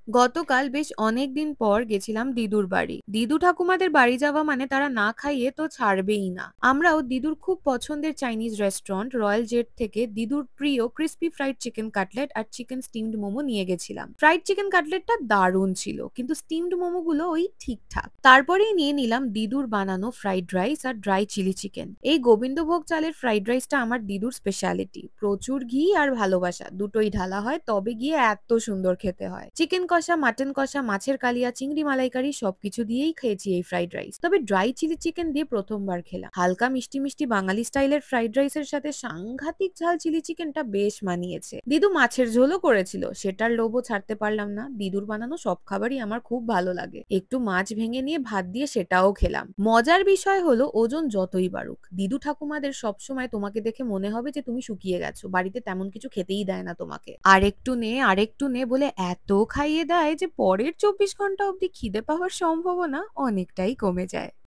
গতকাল বেশ অনেকদিন পর গেছিলাম দিদুর বাড়ি। দিদু ঠাকুমাদের বাড়ি যাওয়া মানে তারা না খাইয়ে তো ছাড়বেই না। আমরাও দিদুর খুব পছন্দের চাইনিজ রেস্টুরেন্ট রয়্যাল জেট থেকে দিদুর প্রিয় ক্রিস্পি ফ্রাইড চিকেন কাটলেট আর চিকেন স্টিমড মোমো নিয়ে গেছিলাম। ফ্রাইড চিকেন কাটলেটটা দারুণ ছিল, কিন্তু স্টিমড মোমোগুলো ওই ঠিকঠাক। তারপরেই নিয়ে নিলাম দিদুর বানানো ফ্রাইড রাইস আর ড্রাই চিলি চিকেন। এই গোবিন্দভোগ চালের ফ্রাইড রাইসটা আমার দিদুর স্পেশালিটি। প্রচুর ঘি আর ভালোবাসা দুটোই ঢালা হয়, তবে গিয়ে এত সুন্দর খেতে হয়। চিকেন কষা, মাটন কষা, মাছের কালিয়া, চিংড়ি মালাইকারি সবকিছু দিয়েই খেয়েছি এই ফ্রাইড রাইস। তবে ড্রাই চিলি চিকেন দিয়ে প্রথমবার খেলাম। হালকা মিষ্টি মিষ্টি বাঙালি স্টাইলের ফ্রাইড রাইসের সাথে সাংঘাতিক ঝাল চিলি চিকেনটা বেশ মানিয়েছে। দিদু মাছের ঝোলও করেছিল, সেটার লোভও ছাড়তে পারলাম না। দিদুর বানানো সব খাবারই আমার খুব ভালো লাগে। একটু মাছ ভেঙে নিয়ে ভাত দিয়ে সেটাও খেলাম। মজার বিষয় হলো ওজন যতই বাড়ুক, দিদু ঠাকুমাদের সবসময় তোমাকে দেখে মনে হবে যে তুমি শুকিয়ে গেছো, বাড়িতে তেমন কিছু খেতেই দেয় না তোমাকে। আরেকটু নে বলে এত খাইয়ে দেয় যে পরের 24 ঘন্টা অবধি খিদে পাওয়ার সম্ভাবনা অনেকটাই কমে যায়।